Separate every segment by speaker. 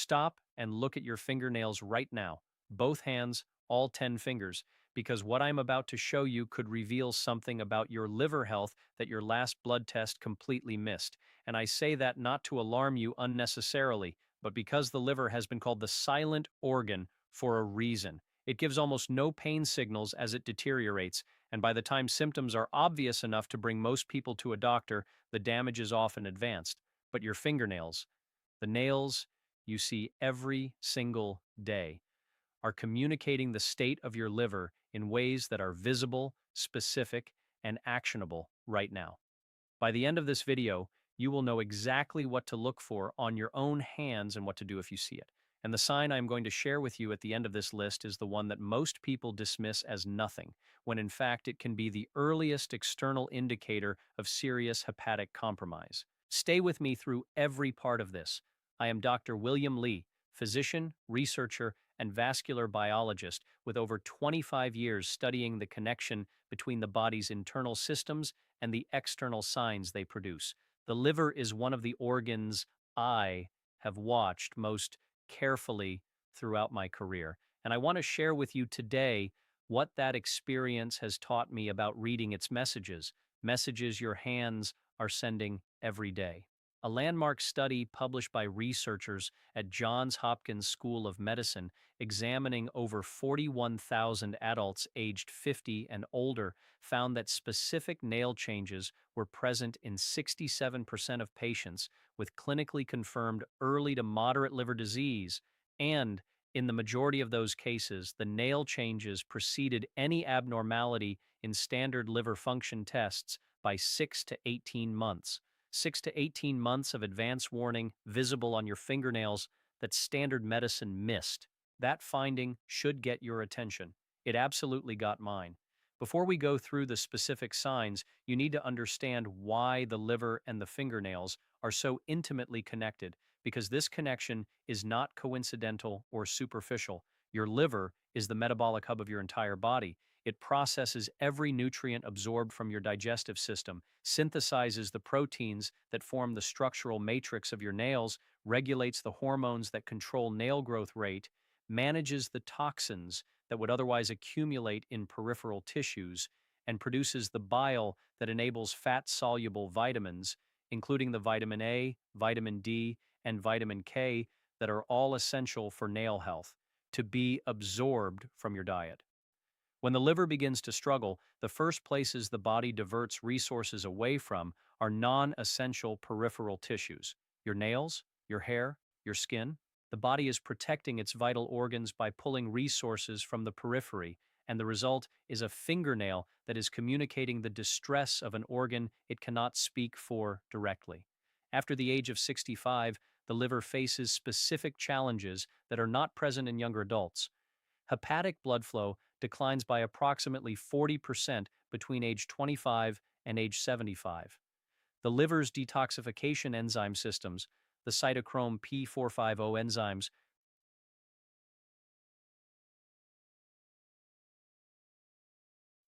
Speaker 1: stop and look at your fingernails right now, both hands, all 10 fingers, because what I'm about to show you could reveal something about your liver health that your last blood test completely missed. And I say that not to alarm you unnecessarily, but because the liver has been called the silent organ for a reason. It gives almost no pain signals as it deteriorates, and by the time symptoms are obvious enough to bring most people to a doctor, the damage is often advanced. But your fingernails, the nails you see every single day, are communicating the state of your liver in ways that are visible, specific, and actionable right now. By the end of this video, you will know exactly what to look for on your own hands and what to do if you see it. And the sign I'm going to share with you at the end of this list is the one that most people dismiss as nothing, when in fact it can be the earliest external indicator of serious hepatic compromise. Stay with me through every part of this. I am Dr. William Lee, physician, researcher, and vascular biologist with over 25 years studying the connection between the body's internal systems and the external signs they produce. The liver is one of the organs I have watched most carefully throughout my career. And I want to share with you today what that experience has taught me about reading its messages your hands are sending every day. A landmark study published by researchers at Johns Hopkins School of Medicine examining over 41,000 adults aged 50 and older found that specific nail changes were present in 67% of patients with clinically confirmed early to moderate liver disease, and in the majority of those cases, the nail changes preceded any abnormality in standard liver function tests by 6 to 18 months. 6 to 18 months of advance warning visible on your fingernails that standard medicine missed. That finding should get your attention. It absolutely got mine. Before we go through the specific signs, you need to understand why the liver and the fingernails are so intimately connected, because this connection is not coincidental or superficial. Your liver is the metabolic hub of your entire body. It processes every nutrient absorbed from your digestive system, synthesizes the proteins that form the structural matrix of your nails, regulates the hormones that control nail growth rate, manages the toxins that would otherwise accumulate in peripheral tissues, and produces the bile that enables fat-soluble vitamins, including the vitamin A, vitamin D, and vitamin K that are all essential for nail health, to be absorbed from your diet. When the liver begins to struggle, the first places the body diverts resources away from are non-essential peripheral tissues. Your nails, your hair, your skin. The body is protecting its vital organs by pulling resources from the periphery, and the result is a fingernail that is communicating the distress of an organ it cannot speak for directly. After the age of 65, the liver faces specific challenges that are not present in younger adults. Hepatic blood flow declines by approximately 40% between age 25 and age 75. The liver's detoxification enzyme systems, the cytochrome P450 enzymes,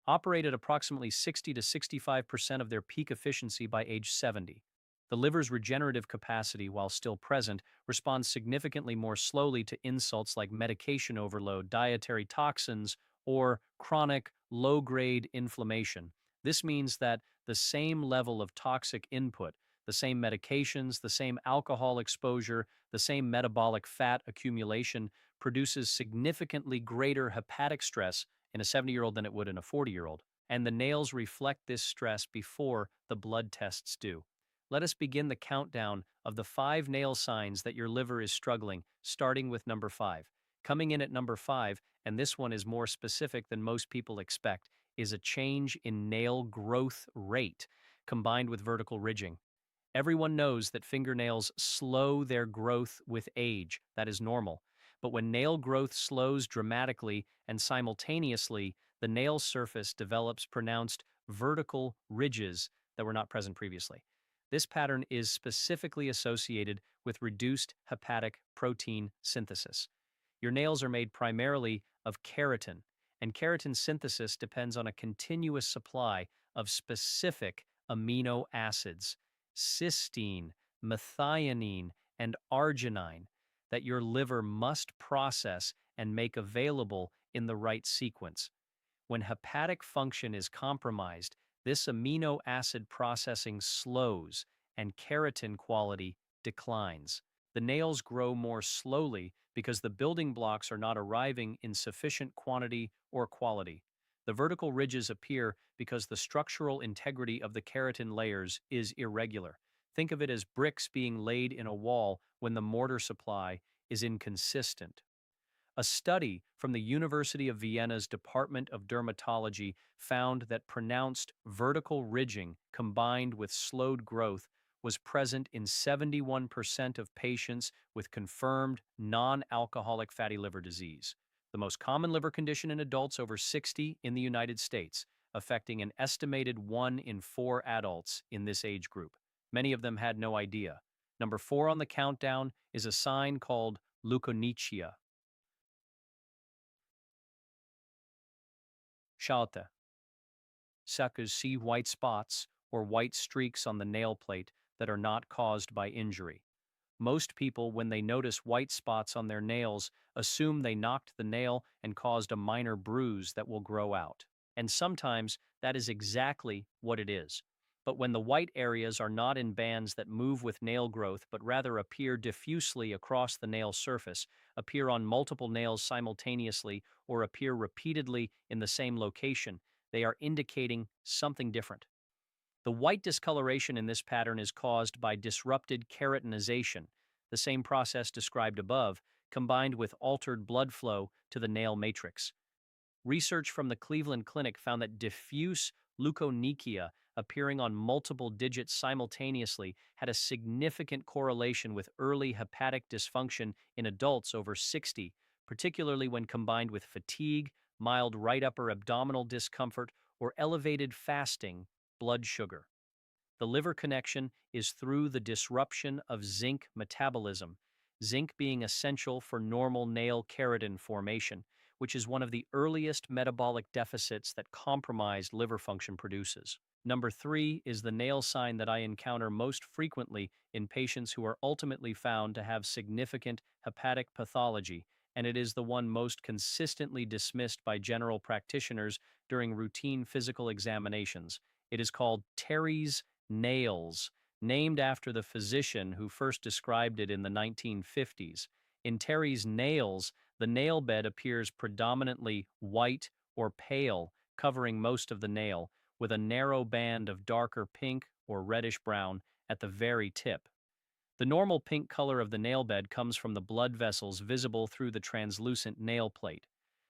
Speaker 1: operate at approximately 60 to 65% of their peak efficiency by age 70. The liver's regenerative capacity, while still present, responds significantly more slowly to insults like medication overload, dietary toxins, or chronic low-grade inflammation. This means that the same level of toxic input, the same medications, the same alcohol exposure, the same metabolic fat accumulation produces significantly greater hepatic stress in a 70-year-old than it would in a 40-year-old. And the nails reflect this stress before the blood tests do. Let us begin the countdown of the 5 nail signs that your liver is struggling, starting with number 5. Coming in at number 5, and this one is more specific than most people expect, is a change in nail growth rate combined with vertical ridging. Everyone knows that fingernails slow their growth with age. That is normal. But when nail growth slows dramatically and simultaneously, the nail surface develops pronounced vertical ridges that were not present previously. This pattern is specifically associated with reduced hepatic protein synthesis. Your nails are made primarily of keratin, and keratin synthesis depends on a continuous supply of specific amino acids: cysteine, methionine, and arginine. that your liver must process and make available in the right sequence. When hepatic function is compromised, this amino acid processing slows and keratin quality declines. The nails grow more slowly because the building blocks are not arriving in sufficient quantity or quality. The vertical ridges appear because the structural integrity of the keratin layers is irregular. Think of it as bricks being laid in a wall when the mortar supply is inconsistent. A study from the University of Vienna's Department of Dermatology found that pronounced vertical ridging combined with slowed growth was present in 71% of patients with confirmed non-alcoholic fatty liver disease, the most common liver condition in adults over 60 in the United States, affecting an estimated 1 in 4 adults in this age group. Many of them had no idea. Number 4 on the countdown is a sign called leukonychia. Schalte. Suckers see white spots or white streaks on the nail plate that are not caused by injury. Most people, when they notice white spots on their nails, assume they knocked the nail and caused a minor bruise that will grow out. And sometimes that is exactly what it is. But when the white areas are not in bands that move with nail growth, but rather appear diffusely across the nail surface, appear on multiple nails simultaneously, or appear repeatedly in the same location, they are indicating something different. The white discoloration in this pattern is caused by disrupted keratinization, the same process described above, combined with altered blood flow to the nail matrix. Research from the Cleveland Clinic found that diffuse leukonychia appearing on multiple digits simultaneously had a significant correlation with early hepatic dysfunction in adults over 60, particularly when combined with fatigue, mild right upper abdominal discomfort, or elevated fasting blood sugar. The liver connection is through the disruption of zinc metabolism, zinc being essential for normal nail keratin formation, which is one of the earliest metabolic deficits that compromised liver function produces. Number 3 is the nail sign that I encounter most frequently in patients who are ultimately found to have significant hepatic pathology, and it is the one most consistently dismissed by general practitioners during routine physical examinations. It is called Terry's nails, named after the physician who first described it in the 1950s. In Terry's nails, the nail bed appears predominantly white or pale, covering most of the nail, with a narrow band of darker pink or reddish brown at the very tip. The normal pink color of the nail bed comes from the blood vessels visible through the translucent nail plate.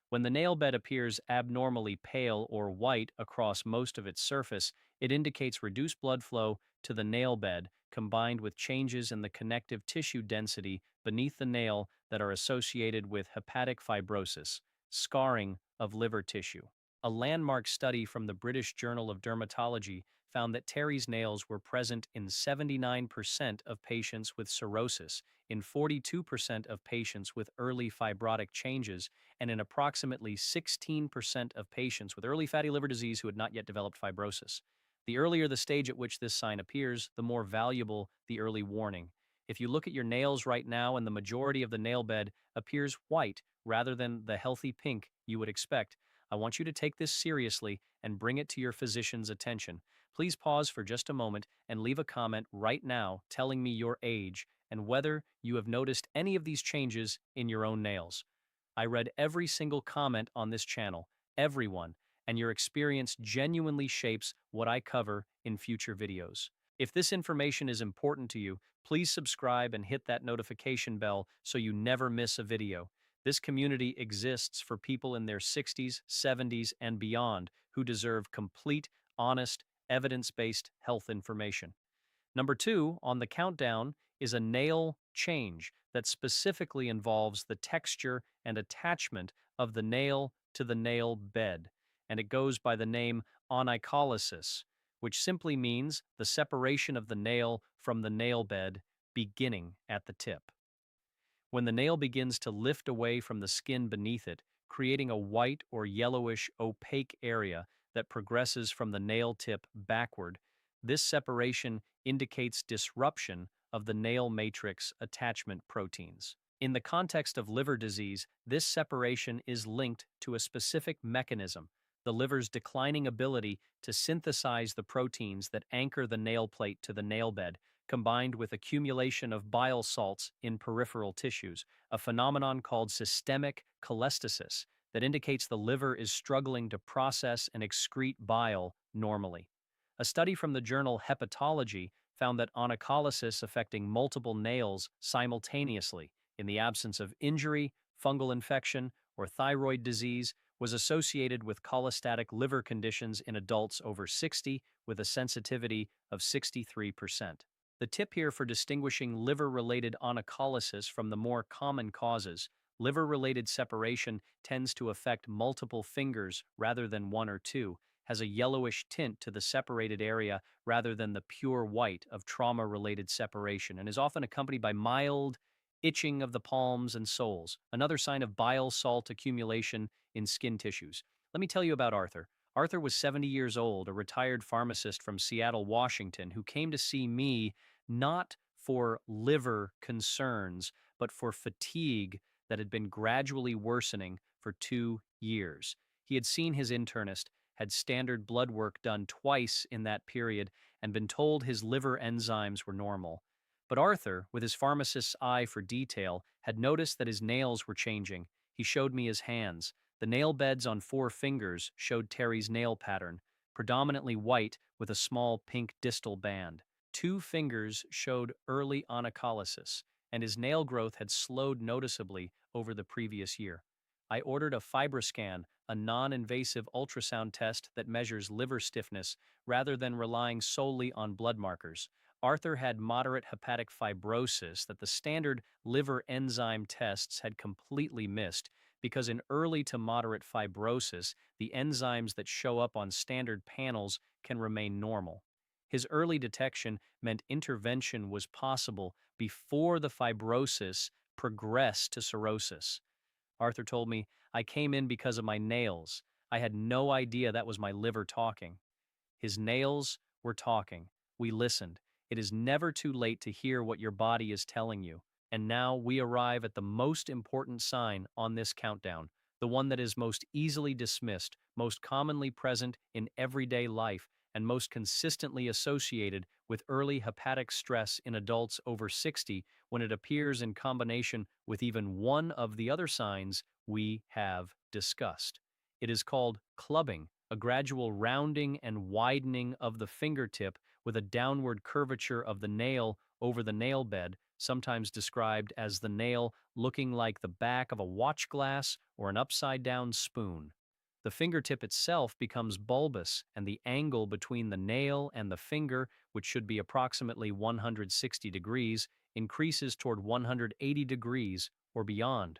Speaker 1: When the nail bed appears abnormally pale or white across most of its surface, it indicates reduced blood flow to the nail bed combined with changes in the connective tissue density beneath the nail that are associated with hepatic fibrosis, scarring of liver tissue. A landmark study from the British Journal of Dermatology found that Terry's nails were present in 79% of patients with cirrhosis, in 42% of patients with early fibrotic changes, and in approximately 16% of patients with early fatty liver disease who had not yet developed fibrosis. The earlier the stage at which this sign appears, the more valuable the early warning. If you look at your nails right now and the majority of the nail bed appears white rather than the healthy pink you would expect, I want you to take this seriously and bring it to your physician's attention. Please pause for just a moment and leave a comment right now telling me your age and whether you have noticed any of these changes in your own nails. I read every single comment on this channel, everyone, and your experience genuinely shapes what I cover in future videos. If this information is important to you, please subscribe and hit that notification bell so you never miss a video. This community exists for people in their 60s, 70s, and beyond who deserve complete, honest, evidence-based health information. Number 2 on the countdown is a nail change that specifically involves the texture and attachment of the nail to the nail bed, and it goes by the name onycholysis, which simply means the separation of the nail from the nail bed beginning at the tip. When the nail begins to lift away from the skin beneath it, creating a white or yellowish opaque area that progresses from the nail tip backward, this separation indicates disruption of the nail matrix attachment proteins. In the context of liver disease, this separation is linked to a specific mechanism, the liver's declining ability to synthesize the proteins that anchor the nail plate to the nail bed, combined with accumulation of bile salts in peripheral tissues, a phenomenon called systemic cholestasis that indicates the liver is struggling to process and excrete bile normally. A study from the journal Hepatology found that onycholysis affecting multiple nails simultaneously in the absence of injury, fungal infection, or thyroid disease was associated with cholestatic liver conditions in adults over 60 with a sensitivity of 63%. The tip here for distinguishing liver-related onycholysis from the more common causes: liver-related separation tends to affect multiple fingers rather than one or two, has a yellowish tint to the separated area rather than the pure white of trauma-related separation, and is often accompanied by mild itching of the palms and soles, another sign of bile salt accumulation in skin tissues. Let me tell you about Arthur. Arthur was 70 years old, a retired pharmacist from Seattle, Washington, who came to see me not for liver concerns, but for fatigue that had been gradually worsening for 2 years. He had seen his internist, had standard blood work done twice in that period, and been told his liver enzymes were normal. But Arthur, with his pharmacist's eye for detail, had noticed that his nails were changing. He showed me his hands. The nail beds on 4 fingers showed Terry's nail pattern, predominantly white with a small pink distal band. 2 fingers showed early onycholysis, and his nail growth had slowed noticeably over the previous year. I ordered a FibroScan, a non-invasive ultrasound test that measures liver stiffness rather than relying solely on blood markers. Arthur had moderate hepatic fibrosis that the standard liver enzyme tests had completely missed because in early to moderate fibrosis, the enzymes that show up on standard panels can remain normal. His early detection meant intervention was possible before the fibrosis progressed to cirrhosis. Arthur told me, "I came in because of my nails. I had no idea that was my liver talking." His nails were talking. We listened. It is never too late to hear what your body is telling you. And now we arrive at the most important sign on this countdown, the one that is most easily dismissed, most commonly present in everyday life, and most consistently associated with early hepatic stress in adults over 60 when it appears in combination with even one of the other signs we have discussed. It is called clubbing, a gradual rounding and widening of the fingertip with a downward curvature of the nail over the nail bed, sometimes described as the nail looking like the back of a watch glass or an upside-down spoon. The fingertip itself becomes bulbous, and the angle between the nail and the finger, which should be approximately 160 degrees, increases toward 180 degrees or beyond.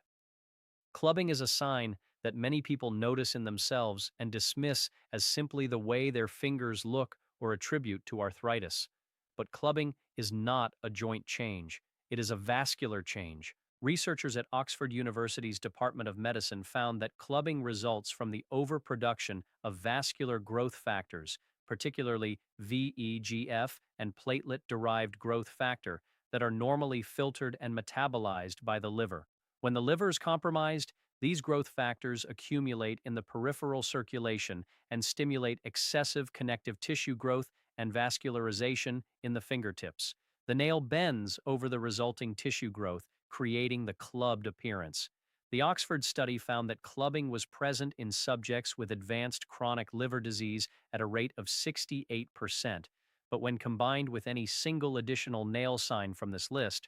Speaker 1: Clubbing is a sign that many people notice in themselves and dismiss as simply the way their fingers look or attribute to arthritis. But clubbing is not a joint change. It is a vascular change. Researchers at Oxford University's Department of Medicine found that clubbing results from the overproduction of vascular growth factors, particularly VEGF and platelet-derived growth factor, that are normally filtered and metabolized by the liver. When the liver is compromised, these growth factors accumulate in the peripheral circulation and stimulate excessive connective tissue growth and vascularization in the fingertips. The nail bends over the resulting tissue growth, creating the clubbed appearance. The Oxford study found that clubbing was present in subjects with advanced chronic liver disease at a rate of 68%, but when combined with any single additional nail sign from this list,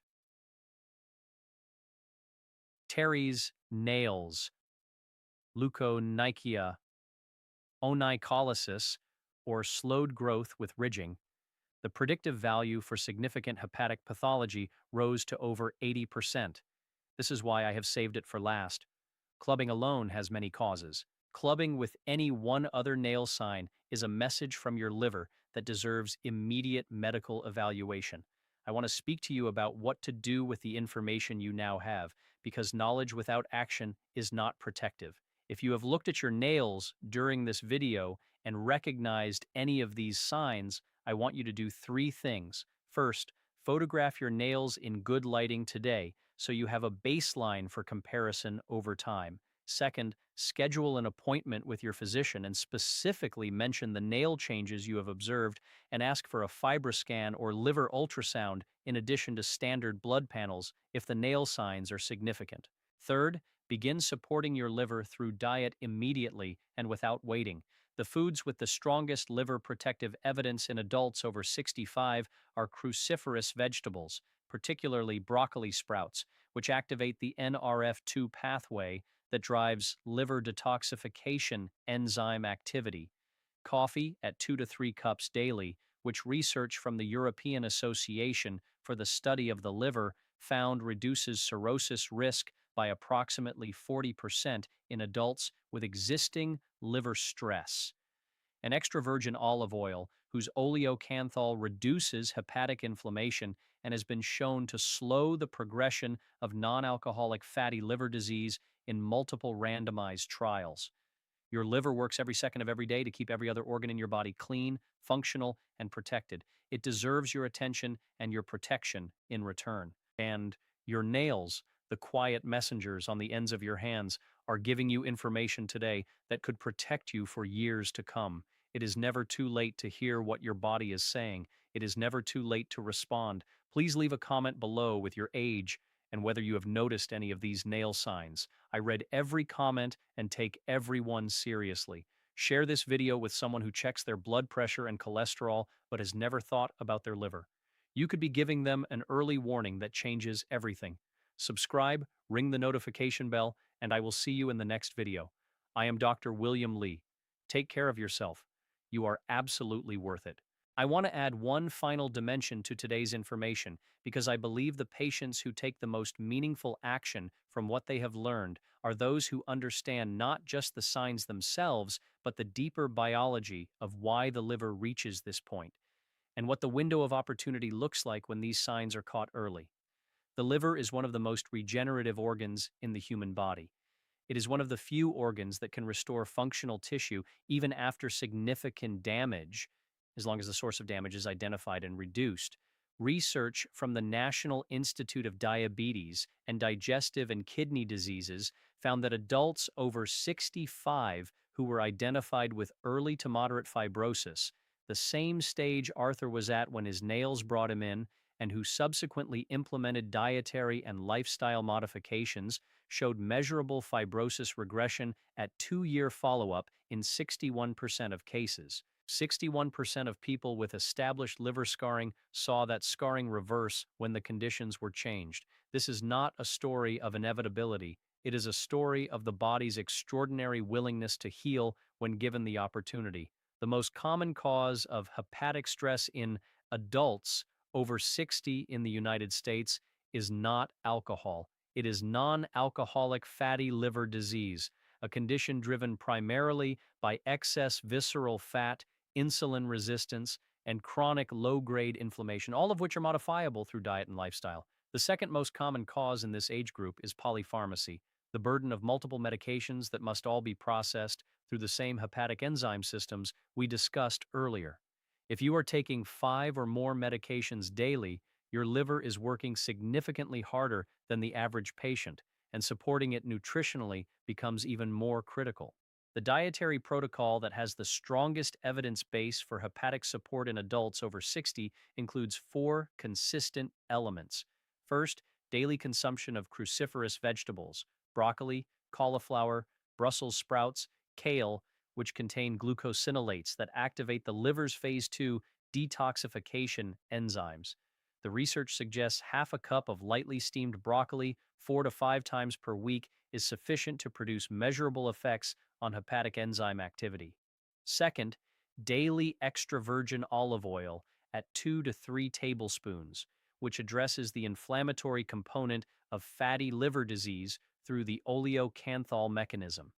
Speaker 1: Terry's nails, leukonychia, onycholysis, or slowed growth with ridging, the predictive value for significant hepatic pathology rose to over 80%. This is why I have saved it for last. Clubbing alone has many causes. Clubbing with any one other nail sign is a message from your liver that deserves immediate medical evaluation. I want to speak to you about what to do with the information you now have, because knowledge without action is not protective. If you have looked at your nails during this video and recognized any of these signs, I want you to do 3 things. First, photograph your nails in good lighting today so you have a baseline for comparison over time. Second, schedule an appointment with your physician and specifically mention the nail changes you have observed and ask for a fibroscan or liver ultrasound in addition to standard blood panels if the nail signs are significant. Third, begin supporting your liver through diet immediately and without waiting. The foods with the strongest liver protective evidence in adults over 65 are cruciferous vegetables, particularly broccoli sprouts, which activate the NRF2 pathway that drives liver detoxification enzyme activity. Coffee at 2 to 3 cups daily, which research from the European Association for the Study of the Liver found reduces cirrhosis risk by approximately 40% in adults with existing liver stress. And extra virgin olive oil, whose oleocanthal reduces hepatic inflammation and has been shown to slow the progression of non-alcoholic fatty liver disease in multiple randomized trials. Your liver works every second of every day to keep every other organ in your body clean, functional, and protected. It deserves your attention and your protection in return. And your nails, the quiet messengers on the ends of your hands, are giving you information today that could protect you for years to come. It is never too late to hear what your body is saying. It is never too late to respond. Please leave a comment below with your age and whether you have noticed any of these nail signs. I read every comment and take everyone seriously. Share this video with someone who checks their blood pressure and cholesterol but has never thought about their liver. You could be giving them an early warning that changes everything. Subscribe, ring the notification bell, and I will see you in the next video. I am Dr. William Lee. Take care of yourself. You are absolutely worth it. I want to add one final dimension to today's information because I believe the patients who take the most meaningful action from what they have learned are those who understand not just the signs themselves, but the deeper biology of why the liver reaches this point and what the window of opportunity looks like when these signs are caught early. The liver is one of the most regenerative organs in the human body. It is one of the few organs that can restore functional tissue even after significant damage, as long as the source of damage is identified and reduced. Research from the National Institute of Diabetes and Digestive and Kidney Diseases found that adults over 65 who were identified with early to moderate fibrosis, the same stage Arthur was at when his nails brought him in, and who subsequently implemented dietary and lifestyle modifications, showed measurable fibrosis regression at 2-year follow-up in 61% of cases. 61% of people with established liver scarring saw that scarring reverse when the conditions were changed. This is not a story of inevitability. It is a story of the body's extraordinary willingness to heal when given the opportunity. The most common cause of hepatic stress in adults over 60 in the United States is not alcohol. It is non-alcoholic fatty liver disease, a condition driven primarily by excess visceral fat, insulin resistance, and chronic low-grade inflammation, all of which are modifiable through diet and lifestyle. The second most common cause in this age group is polypharmacy, the burden of multiple medications that must all be processed through the same hepatic enzyme systems we discussed earlier. If you are taking 5 or more medications daily, your liver is working significantly harder than the average patient, and supporting it nutritionally becomes even more critical. The dietary protocol that has the strongest evidence base for hepatic support in adults over 60 includes 4 consistent elements. First, daily consumption of cruciferous vegetables, broccoli, cauliflower, Brussels sprouts, kale, which contain glucosinolates that activate the liver's phase 2 detoxification enzymes. The research suggests half a cup of lightly steamed broccoli 4 to 5 times per week is sufficient to produce measurable effects on hepatic enzyme activity. Second, daily extra virgin olive oil at 2 to 3 tablespoons, which addresses the inflammatory component of fatty liver disease through the oleocanthal mechanism.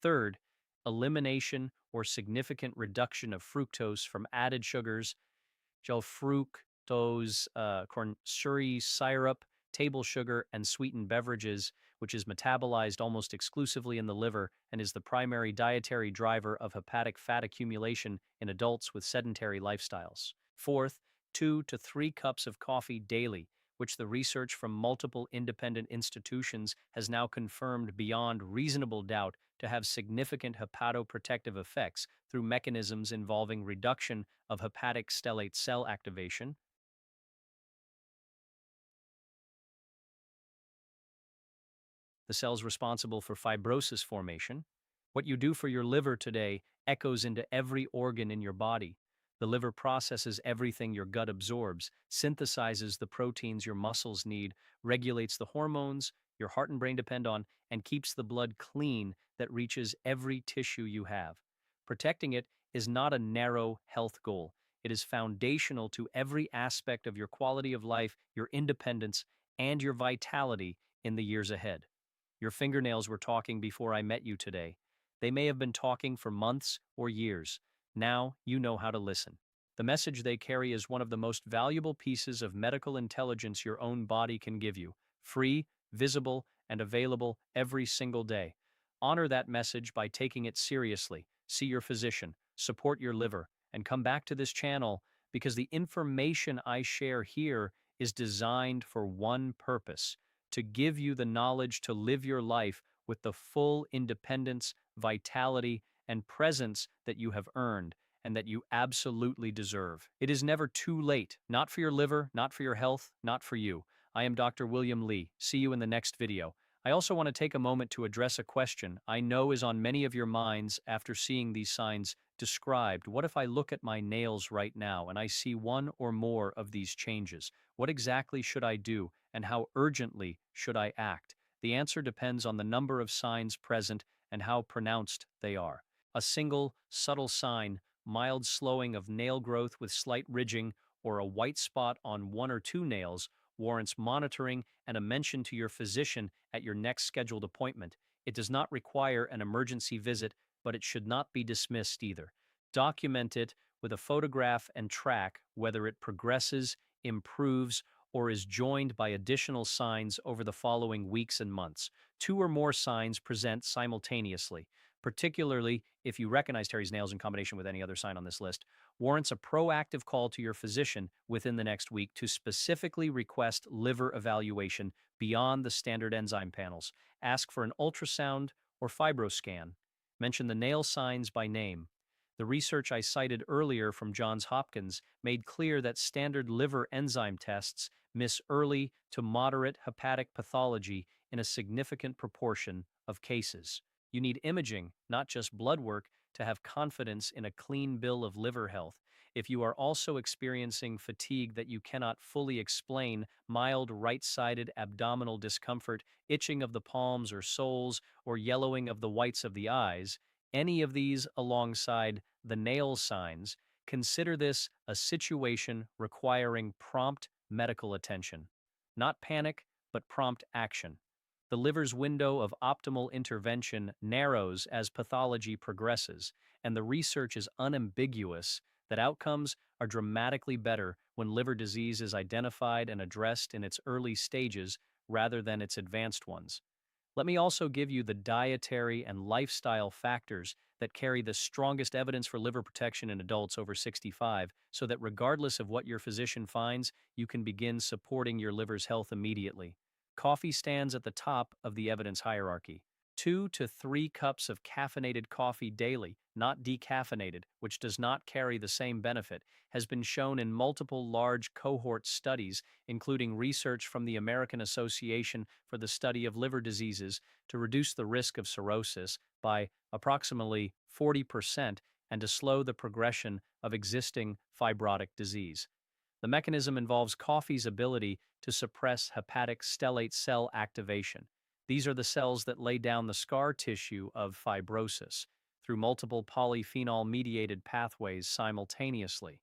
Speaker 1: Third, elimination or significant reduction of fructose from added sugars, gel fructose, corn suri syrup, table sugar, and sweetened beverages, which is metabolized almost exclusively in the liver and is the primary dietary driver of hepatic fat accumulation in adults with sedentary lifestyles. Fourth, 2 to 3 cups of coffee daily, which the research from multiple independent institutions has now confirmed beyond reasonable doubt to have significant hepatoprotective effects through mechanisms involving reduction of hepatic stellate cell activation, the cells responsible for fibrosis formation. What you do for your liver today echoes into every organ in your body. The liver processes everything your gut absorbs, synthesizes the proteins your muscles need, regulates the hormones your heart and brain depend on, and keeps the blood clean that reaches every tissue you have. Protecting it is not a narrow health goal. It is foundational to every aspect of your quality of life, your independence, and your vitality in the years ahead. Your fingernails were talking before I met you today. They may have been talking for months or years. Now you know how to listen. The message they carry is one of the most valuable pieces of medical intelligence your own body can give you, free, visible, and available every single day. Honor that message by taking it seriously. See your physician, support your liver, and come back to this channel because the information I share here is designed for one purpose: to give you the knowledge to live your life with the full independence, vitality, and presence that you have earned and that you absolutely deserve. It is never too late, not for your liver, not for your health, not for you. I am Dr. William Lee. See you in the next video. I also want to take a moment to address a question I know is on many of your minds after seeing these signs described. What if I look at my nails right now and I see one or more of these changes? What exactly should I do, and how urgently should I act? The answer depends on the number of signs present and how pronounced they are. A single, subtle sign, mild slowing of nail growth with slight ridging, or a white spot on one or two nails, warrants monitoring and a mention to your physician at your next scheduled appointment. It does not require an emergency visit, but it should not be dismissed either. Document it with a photograph and track whether it progresses, improves, or is joined by additional signs over the following weeks and months. Two or more signs present simultaneously, particularly if you recognize Terry's nails in combination with any other sign on this list, warrants a proactive call to your physician within the next week to specifically request liver evaluation beyond the standard enzyme panels. Ask for an ultrasound or fibroscan. Mention the nail signs by name. The research I cited earlier from Johns Hopkins made clear that standard liver enzyme tests miss early to moderate hepatic pathology in a significant proportion of cases. You need imaging, not just blood work, to have confidence in a clean bill of liver health. If you are also experiencing fatigue that you cannot fully explain, mild right-sided abdominal discomfort, itching of the palms or soles, or yellowing of the whites of the eyes, any of these alongside the nail signs, consider this a situation requiring prompt medical attention. Not panic, but prompt action. The liver's window of optimal intervention narrows as pathology progresses, and the research is unambiguous that outcomes are dramatically better when liver disease is identified and addressed in its early stages rather than its advanced ones. Let me also give you the dietary and lifestyle factors that carry the strongest evidence for liver protection in adults over 65, so that regardless of what your physician finds, you can begin supporting your liver's health immediately. Coffee stands at the top of the evidence hierarchy. 2 to 3 cups of caffeinated coffee daily, not decaffeinated, which does not carry the same benefit, has been shown in multiple large cohort studies, including research from the American Association for the Study of Liver Diseases, to reduce the risk of cirrhosis by approximately 40% and to slow the progression of existing fibrotic disease. The mechanism involves coffee's ability to suppress hepatic stellate cell activation. These are the cells that lay down the scar tissue of fibrosis through multiple polyphenol-mediated pathways simultaneously.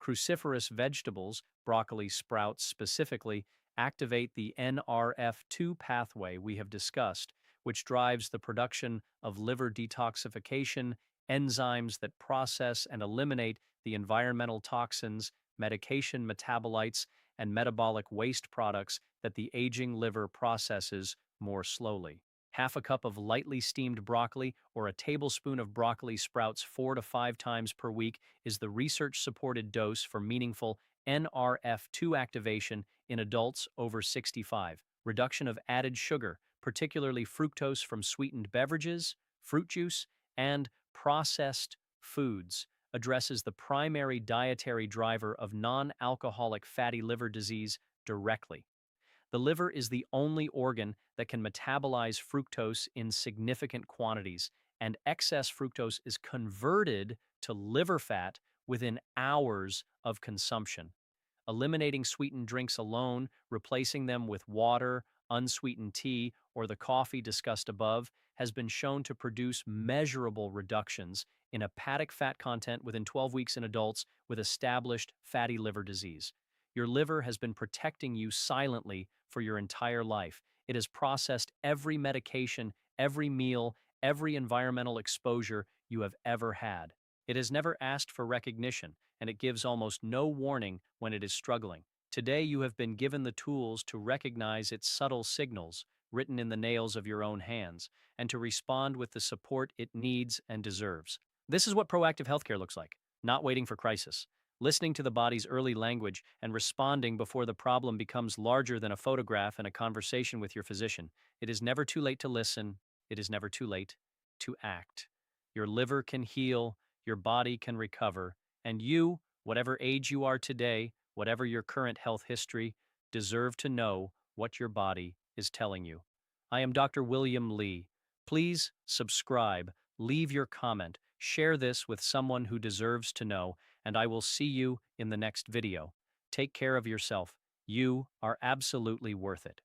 Speaker 1: Cruciferous vegetables, broccoli sprouts specifically, activate the NRF2 pathway we have discussed, which drives the production of liver detoxification, enzymes that process and eliminate the environmental toxins, medication metabolites, and metabolic waste products that the aging liver processes more slowly. Half a cup of lightly steamed broccoli or a tablespoon of broccoli sprouts 4 to 5 times per week is the research-supported dose for meaningful NRF2 activation in adults over 65, reduction of added sugar, particularly fructose from sweetened beverages, fruit juice, and processed foods, addresses the primary dietary driver of non-alcoholic fatty liver disease directly. The liver is the only organ that can metabolize fructose in significant quantities, and excess fructose is converted to liver fat within hours of consumption. Eliminating sweetened drinks alone, replacing them with water, unsweetened tea, or the coffee discussed above, has been shown to produce measurable reductions in hepatic fat content within 12 weeks in adults with established fatty liver disease. Your liver has been protecting you silently for your entire life. It has processed every medication, every meal, every environmental exposure you have ever had. It has never asked for recognition, and it gives almost no warning when it is struggling. Today, you have been given the tools to recognize its subtle signals, written in the nails of your own hands, and to respond with the support it needs and deserves. This is what proactive healthcare looks like, not waiting for crisis. Listening to the body's early language and responding before the problem becomes larger than a photograph and a conversation with your physician. It is never too late to listen. It is never too late to act. Your liver can heal, your body can recover, and you, whatever age you are today, whatever your current health history, deserve to know what your body is telling you. I am Dr. William Lee. Please subscribe, leave your comment, share this with someone who deserves to know, and I will see you in the next video. Take care of yourself. You are absolutely worth it.